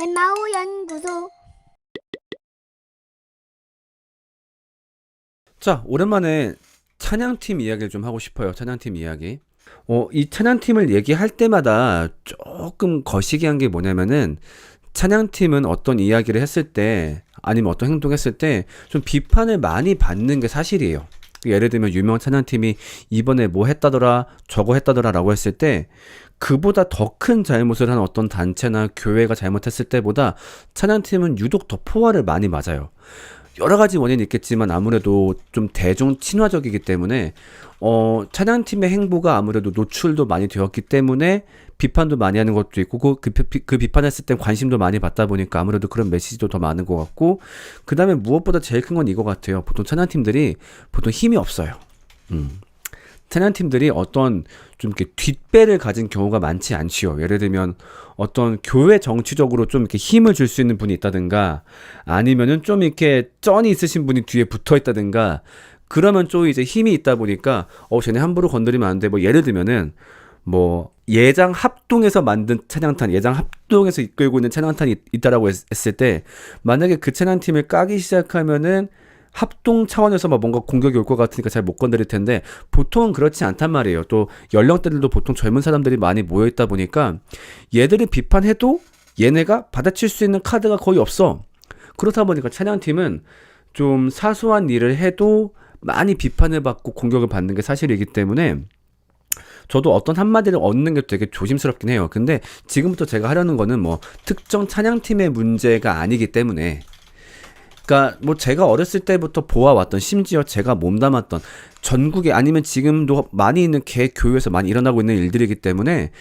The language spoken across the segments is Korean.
엠마오 연구소. 자, 오랜만에 찬양팀 이야기를 좀 하고 싶어요. 찬양팀 이야기. 이 찬양팀을 얘기할 때마다 조금 거시기한 게 뭐냐면은 찬양팀은 어떤 이야기를 했을 때 아니면 어떤 행동했을 때 좀 비판을 많이 받는 게 사실이에요. 예를 들면 유명 찬양팀이 이번에 뭐 했다더라 저거 했다더라 라고 했을 때 그보다 더 큰 잘못을 한 어떤 단체나 교회가 잘못했을 때보다 찬양팀은 유독 더 포화를 많이 맞아요. 여러 가지 원인이 있겠지만 아무래도 좀 대중 친화적이기 때문에 찬양팀의 행보가 아무래도 노출도 많이 되었기 때문에 비판도 많이 하는 것도 있고 그 비판했을 땐 관심도 많이 받다 보니까 아무래도 그런 메시지도 더 많은 것 같고, 그 다음에 무엇보다 제일 큰 건 이거 같아요. 보통 찬양팀들이 보통 힘이 없어요. 찬양팀들이 어떤 좀 이렇게 뒷배를 가진 경우가 많지 않지요. 예를 들면 어떤 교회 정치적으로 좀 이렇게 힘을 줄 수 있는 분이 있다든가 아니면은 좀 이렇게 쩐이 있으신 분이 뒤에 붙어 있다든가 그러면 좀 이제 힘이 있다 보니까 쟤네 함부로 건드리면 안 돼. 뭐 예를 들면은 뭐 예장 합동에서 만든 찬양탄, 예장 합동에서 이끌고 있는 찬양탄이 있다라고 했을 때 만약에 그 찬양팀을 까기 시작하면은 합동 차원에서 막 뭔가 공격이 올 것 같으니까 잘 못 건드릴 텐데 보통은 그렇지 않단 말이에요. 또 연령대들도 보통 젊은 사람들이 많이 모여 있다 보니까 얘들을 비판해도 얘네가 받아칠 수 있는 카드가 거의 없어. 그렇다 보니까 찬양팀은 좀 사소한 일을 해도 많이 비판을 받고 공격을 받는 게 사실이기 때문에 저도 어떤 한마디를 얻는 게 되게 조심스럽긴 해요. 근데 지금부터 제가 하려는 거는 뭐 특정 찬양팀의 문제가 아니기 때문에, 그러니까 뭐 제가 어렸을 때부터 보아왔던, 심지어 제가 몸담았던 전국에 아니면 지금도 많이 있는 개 교회에서 많이 일어나고 있는 일들이기 때문에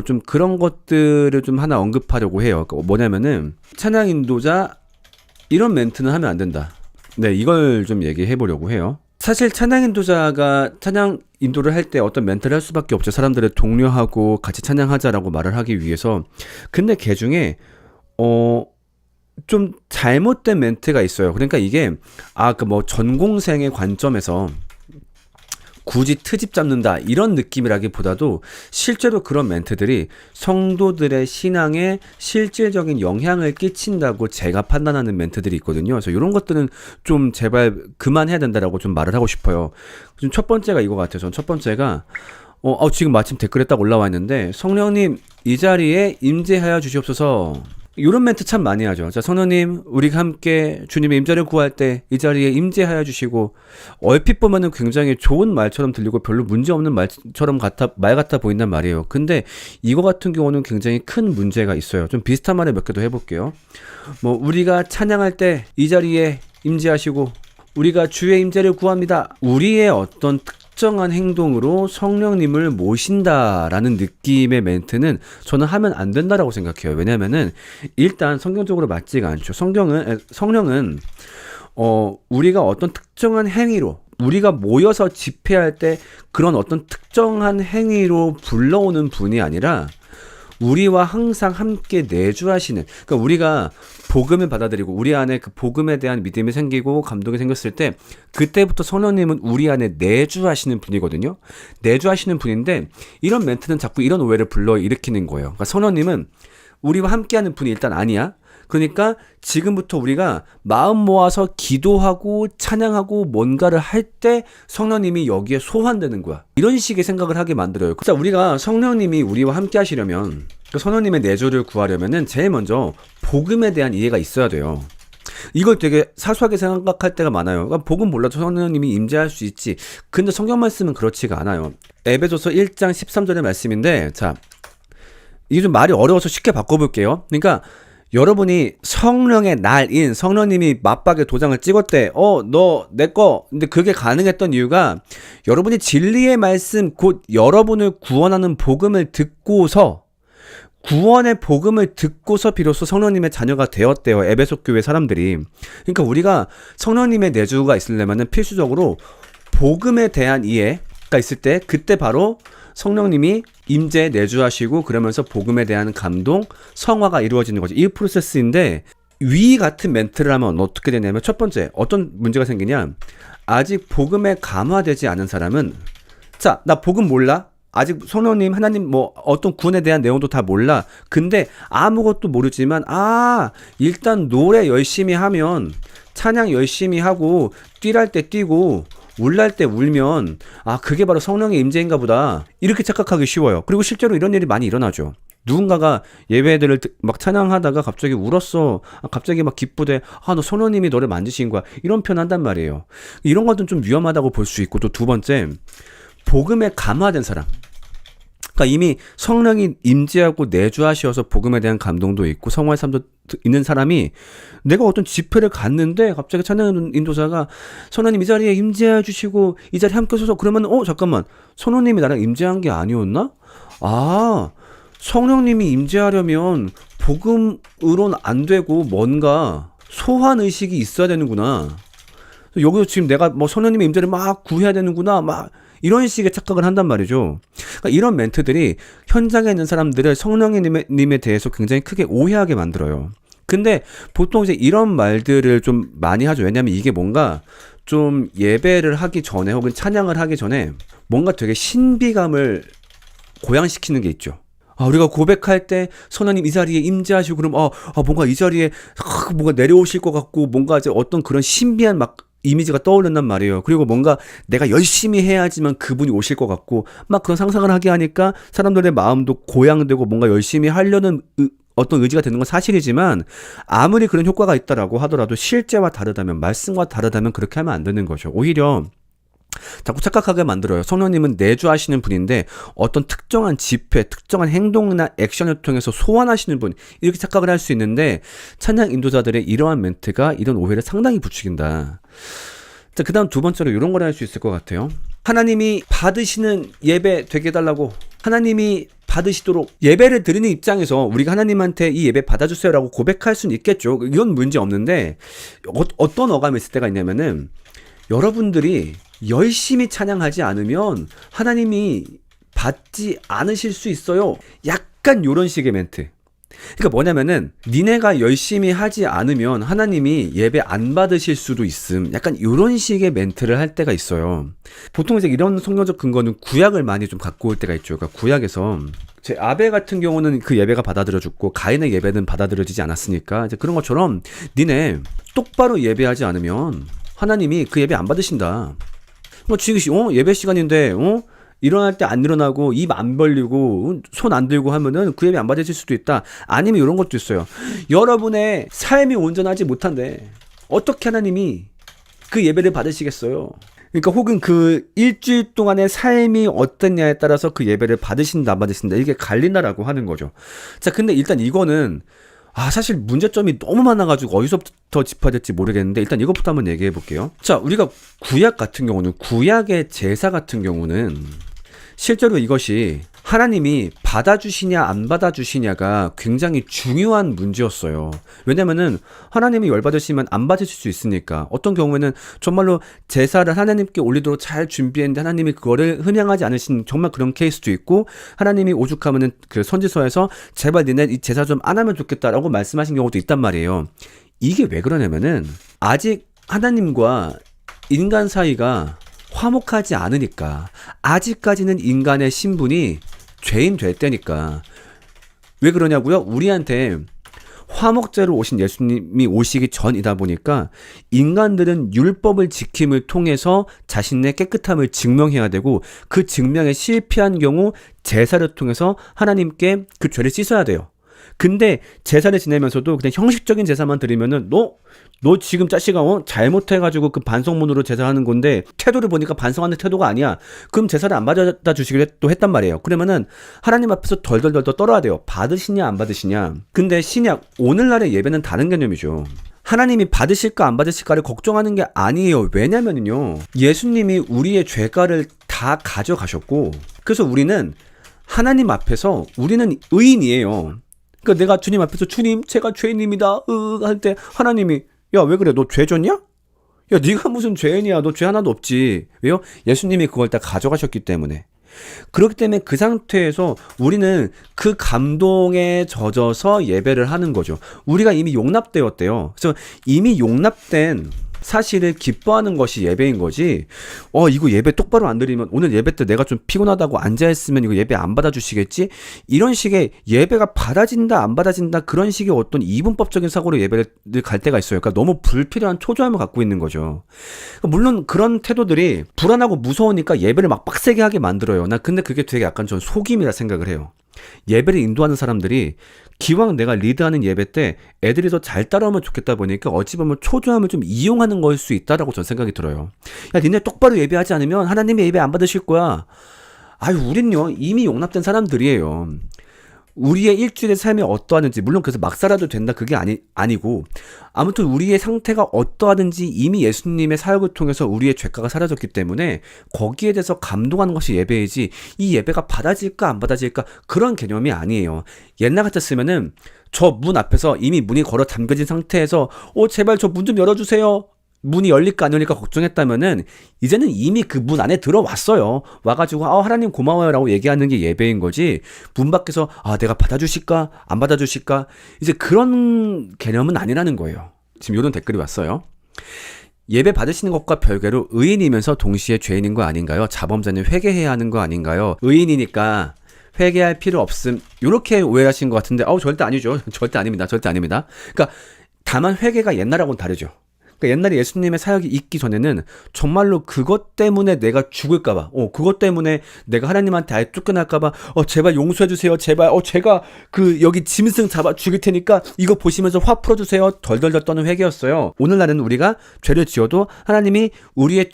좀 그런 것들을 좀 하나 언급하려고 해요. 뭐냐면은 찬양 인도자 이런 멘트는 하면 안 된다. 네, 이걸 좀 얘기해 보려고 해요. 사실 찬양 인도자가 찬양 인도를 할 때 어떤 멘트를 할 수밖에 없죠. 사람들을 독려하고 같이 찬양하자라고 말을 하기 위해서. 근데 그 중에 좀 잘못된 멘트가 있어요. 그러니까 이게 그 뭐 전공생의 관점에서 굳이 트집 잡는다 이런 느낌이라기보다도 실제로 그런 멘트들이 성도들의 신앙에 실질적인 영향을 끼친다고 제가 판단하는 멘트들이 있거든요. 그래서 이런 것들은 좀 제발 그만해야 된다라고 좀 말을 하고 싶어요. 좀 첫 번째가 이거 같아요. 전 첫 번째가 지금 마침 댓글에 딱 올라와 있는데, 성령님 이 자리에 임재하여 주시옵소서. 이런 멘트 참 많이 하죠. 자, 성령님, 우리가 함께 주님의 임재를 구할 때 이 자리에 임재하여 주시고, 얼핏 보면은 굉장히 좋은 말처럼 들리고 별로 문제 없는 말 같아 보인단 말이에요. 근데 이거 같은 경우는 굉장히 큰 문제가 있어요. 좀 비슷한 말을 몇 개 더 해볼게요. 뭐 우리가 찬양할 때 이 자리에 임재하시고 우리가 주의 임재를 구합니다. 우리의 어떤 특정한 행동으로 성령님을 모신다라는 느낌의 멘트는 저는 하면 안 된다라고 생각해요. 왜냐면은 일단 성경적으로 맞지가 않죠. 성령은 우리가 어떤 특정한 행위로, 우리가 모여서 집회할 때 그런 어떤 특정한 행위로 불러오는 분이 아니라 우리와 항상 함께 내주하시는, 그러니까 우리가 복음을 받아들이고 우리 안에 그 복음에 대한 믿음이 생기고 감동이 생겼을 때 그때부터 성령님은 우리 안에 내주하시는 분이거든요. 내주하시는 분인데 이런 멘트는 자꾸 이런 오해를 불러일으키는 거예요. 그러니까 성령님은 우리와 함께하는 분이 일단 아니야. 그러니까 지금부터 우리가 마음 모아서 기도하고 찬양하고 뭔가를 할 때 성령님이 여기에 소환되는 거야. 이런 식의 생각을 하게 만들어요. 자, 우리가 성령님이 우리와 함께 하시려면, 성령님의 내조를 구하려면은 제일 먼저 복음에 대한 이해가 있어야 돼요. 이걸 되게 사소하게 생각할 때가 많아요. 그러니까 복음 몰라도 성령님이 임재할 수 있지. 근데 성경 말씀은 그렇지가 않아요. 에베소서 1장 13절의 말씀인데, 자, 이게 좀 말이 어려워서 쉽게 바꿔볼게요. 그러니까 여러분이 성령의 날인 성령님이 맞박에 도장을 찍었대. 너 내 거. 근데 그게 가능했던 이유가 여러분이 진리의 말씀, 곧 여러분을 구원하는 복음을 듣고서, 구원의 복음을 듣고서 비로소 성령님의 자녀가 되었대요. 에베소 교회 사람들이. 그러니까 우리가 성령님의 내주가 있으려면 필수적으로 복음에 대한 이해가 있을 때 그때 바로 성령님이 임재 내주하시고 그러면서 복음에 대한 감동, 성화가 이루어지는 거죠. 이 프로세스인데 위 같은 멘트를 하면 어떻게 되냐면, 첫 번째 어떤 문제가 생기냐, 아직 복음에 감화되지 않은 사람은 자, 나 복음 몰라? 아직 성령님, 하나님 뭐 어떤 구원에 대한 내용도 다 몰라. 근데 아무것도 모르지만 일단 노래 열심히 하면, 찬양 열심히 하고 뛰랄 때 뛰고 울랄 때 울면 그게 바로 성령의 임재인가 보다, 이렇게 착각하기 쉬워요. 그리고 실제로 이런 일이 많이 일어나죠. 누군가가 예배들을 막 찬양하다가 갑자기 울었어. 갑자기 막 기쁘대. 너 성령님이 너를 만지신 거야. 이런 표현 한단 말이에요. 이런 것도 좀 위험하다고 볼 수 있고, 또 두 번째, 복음에 감화된 사람. 그러니까 이미 성령이 임재하고 내주하시어서 복음에 대한 감동도 있고 성화의 삶도 있는 사람이, 내가 어떤 집회를 갔는데 갑자기 찬양 인도자가 성령님 이 자리에 임재해 주시고 이 자리에 함께 서서, 그러면 잠깐만, 성령님이 나랑 임재한 게 아니었나? 성령님이 임재하려면 복음으로는 안 되고 뭔가 소환 의식이 있어야 되는구나. 여기서 지금 내가 뭐 성령님의 임재를 막 구해야 되는구나, 막 이런 식의 착각을 한단 말이죠. 그러니까 이런 멘트들이 현장에 있는 사람들을 성령님에 대해서 굉장히 크게 오해하게 만들어요. 근데 보통 이제 이런 말들을 좀 많이 하죠. 왜냐면 이게 뭔가 좀 예배를 하기 전에 혹은 찬양을 하기 전에 뭔가 되게 신비감을 고양시키는 게 있죠. 우리가 고백할 때 성령님 이 자리에 임재하시고 그럼 뭔가 이 자리에 뭔가 내려오실 것 같고, 뭔가 이제 어떤 그런 신비한 막 이미지가 떠오른단 말이에요. 그리고 뭔가 내가 열심히 해야지만 그분이 오실 것 같고, 막 그런 상상을 하게 하니까 사람들의 마음도 고양되고 뭔가 열심히 하려는 어떤 의지가 되는 건 사실이지만, 아무리 그런 효과가 있다라고 하더라도 실제와 다르다면, 말씀과 다르다면 그렇게 하면 안 되는 거죠. 오히려 자꾸 착각하게 만들어요. 성령님은 내주하시는 분인데 어떤 특정한 집회, 특정한 행동이나 액션을 통해서 소환하시는 분, 이렇게 착각을 할 수 있는데, 찬양 인도자들의 이러한 멘트가 이런 오해를 상당히 부추긴다. 자, 그 다음 두 번째로 이런 걸 할 수 있을 것 같아요. 하나님이 받으시는 예배 되게 해달라고, 하나님이 받으시도록 예배를 드리는 입장에서 우리가 하나님한테 이 예배 받아주세요라고 고백할 수는 있겠죠. 이건 문제 없는데, 어떤 어감이 있을 때가 있냐면은, 여러분들이 열심히 찬양하지 않으면 하나님이 받지 않으실 수 있어요. 약간 이런 식의 멘트. 그러니까 뭐냐면은, 니네가 열심히 하지 않으면 하나님이 예배 안 받으실 수도 있음. 약간 이런 식의 멘트를 할 때가 있어요. 보통 이제 이런 성경적 근거는 구약을 많이 좀 갖고 올 때가 있죠. 그러니까 구약에서 제 아벨 같은 경우는 그 예배가 받아들여졌고 가인의 예배는 받아들여지지 않았으니까, 이제 그런 것처럼 니네 똑바로 예배하지 않으면 하나님이 그 예배 안 받으신다. 지금 예배 시간인데 일어날 때 안 일어나고 입 안 벌리고 손 안 들고 하면은 그 예배 안 받으실 수도 있다. 아니면 이런 것도 있어요. 여러분의 삶이 온전하지 못한데 어떻게 하나님이 그 예배를 받으시겠어요? 그러니까 혹은 그 일주일 동안의 삶이 어떠냐에 따라서 그 예배를 받으신다 안 받으신다, 이게 갈린다라고 하는 거죠. 자, 근데 일단 이거는 사실 문제점이 너무 많아가지고 어디서부터 짚어야 될지 모르겠는데, 일단 이것부터 한번 얘기해 볼게요. 자, 우리가 구약 같은 경우는, 구약의 제사 같은 경우는 실제로 이것이 하나님이 받아주시냐 안 받아주시냐가 굉장히 중요한 문제였어요. 왜냐면은 하나님이 열받으시면 안 받으실 수 있으니까. 어떤 경우에는 정말로 제사를 하나님께 올리도록 잘 준비했는데 하나님이 그거를 흥행하지 않으신 정말 그런 케이스도 있고, 하나님이 오죽하면은 그 선지서에서 제발 니네 이 제사 좀 안 하면 좋겠다라고 말씀하신 경우도 있단 말이에요. 이게 왜 그러냐면은 아직 하나님과 인간 사이가 화목하지 않으니까, 아직까지는 인간의 신분이 죄인 될 때니까. 왜 그러냐고요? 우리한테 화목제로 오신 예수님이 오시기 전이다 보니까 인간들은 율법을 지킴을 통해서 자신의 깨끗함을 증명해야 되고, 그 증명에 실패한 경우 제사를 통해서 하나님께 그 죄를 씻어야 돼요. 근데 제사를 지내면서도 그냥 형식적인 제사만 드리면은 너 지금 자식아 잘못해가지고 그 반성문으로 제사하는 건데 태도를 보니까 반성하는 태도가 아니야. 그럼 제사를 안 받아다 주시기로 또 했단 말이에요. 그러면은 하나님 앞에서 덜덜덜 떨어야 돼요. 받으시냐 안 받으시냐. 근데 신약 오늘날의 예배는 다른 개념이죠. 하나님이 받으실까 안 받으실까를 걱정하는 게 아니에요. 왜냐면은요, 예수님이 우리의 죄가를 다 가져가셨고, 그래서 우리는 하나님 앞에서 우리는 의인이에요. 그러니까 내가 주님 앞에서 주님 제가 죄인입니다 할 때 하나님이 야 왜 그래, 너 죄 졌냐? 야 네가 무슨 죄인이야, 너 죄 하나도 없지. 왜요? 예수님이 그걸 다 가져가셨기 때문에. 그렇기 때문에 그 상태에서 우리는 그 감동에 젖어서 예배를 하는 거죠. 우리가 이미 용납되었대요. 그래서 이미 용납된 사실을 기뻐하는 것이 예배인 거지. 이거 예배 똑바로 안 드리면 오늘 예배 때 내가 좀 피곤하다고 앉아있으면 이거 예배 안 받아주시겠지? 이런 식의 예배가 받아진다 안 받아진다 그런 식의 어떤 이분법적인 사고로 예배를 갈 때가 있어요. 그러니까 너무 불필요한 초조함을 갖고 있는 거죠. 물론 그런 태도들이 불안하고 무서우니까 예배를 막 빡세게 하게 만들어요. 나 근데 그게 되게 약간 전 속임이라 생각을 해요. 예배를 인도하는 사람들이 기왕 내가 리드하는 예배 때 애들이 더 잘 따라오면 좋겠다 보니까 어찌 보면 초조함을 좀 이용하는 걸 수 있다라고 전 생각이 들어요. 야, 니네 똑바로 예배하지 않으면 하나님이 예배 안 받으실 거야. 아유, 우린요 이미 용납된 사람들이에요. 우리의 일주일의 삶이 어떠하는지, 물론 그래서 막 살아도 된다 그게 아니고, 아무튼 우리의 상태가 어떠하든지 이미 예수님의 사역을 통해서 우리의 죄가가 사라졌기 때문에 거기에 대해서 감동하는 것이 예배이지, 이 예배가 받아질까 안 받아질까 그런 개념이 아니에요. 옛날 같았으면은 저 문 앞에서 이미 문이 걸어 잠겨진 상태에서 제발 저 문 좀 열어주세요, 문이 열릴까 안 열릴까 걱정했다면은 이제는 이미 그 문 안에 들어왔어요. 와가지고 하나님 고마워요 라고 얘기하는 게 예배인 거지, 문 밖에서 내가 받아주실까 안 받아주실까 이제 그런 개념은 아니라는 거예요. 지금 이런 댓글이 왔어요. 예배 받으시는 것과 별개로 의인이면서 동시에 죄인인 거 아닌가요? 자범자는 회개해야 하는 거 아닌가요? 의인이니까 회개할 필요 없음, 이렇게 오해하신 것 같은데 절대 아니죠. 절대 아닙니다. 절대 아닙니다. 그러니까 다만 회개가 옛날하고는 다르죠. 그러니까 옛날에 예수님의 사역이 있기 전에는 정말로 그것 때문에 내가 죽을까봐, 그것 때문에 내가 하나님한테 아예 쫓겨날까봐, 제발 용서해주세요, 제발, 제가 여기 짐승 잡아 죽일 테니까 이거 보시면서 화 풀어주세요, 덜덜덜 떠는 회개였어요. 오늘날은 우리가 죄를 지어도 하나님이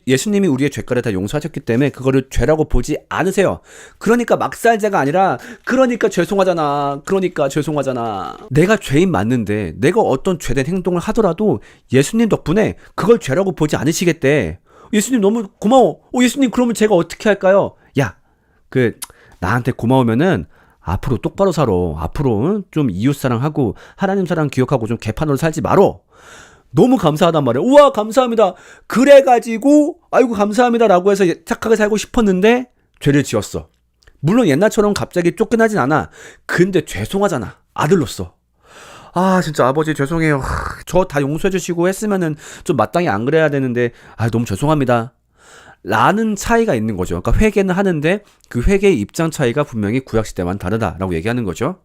예수님이 우리의 죄가를 다 용서하셨기 때문에 그거를 죄라고 보지 않으세요. 그러니까 막살죄가 아니라, 그러니까 죄송하잖아. 내가 죄인 맞는데 내가 어떤 죄된 행동을 하더라도 예수님 덕분에 그걸 죄라고 보지 않으시겠대. 예수님 너무 고마워. 예수님 그러면 제가 어떻게 할까요? 야, 나한테 고마우면은 앞으로 똑바로 살아. 앞으로 좀 이웃사랑하고 하나님 사랑 기억하고 좀 개판으로 살지 말어. 너무 감사하단 말이야. 우와, 감사합니다. 그래가지고 아이고 감사합니다 라고 해서 착하게 살고 싶었는데 죄를 지었어. 물론 옛날처럼 갑자기 쫓겨나진 않아. 근데 죄송하잖아, 아들로서. 진짜 아버지 죄송해요. 저 다 용서해주시고 했으면은 좀 마땅히 안 그래야 되는데 너무 죄송합니다 라는 차이가 있는 거죠. 그러니까 회개는 하는데 그 회개의 입장 차이가 분명히 구약시대와는 다르다라고 얘기하는 거죠.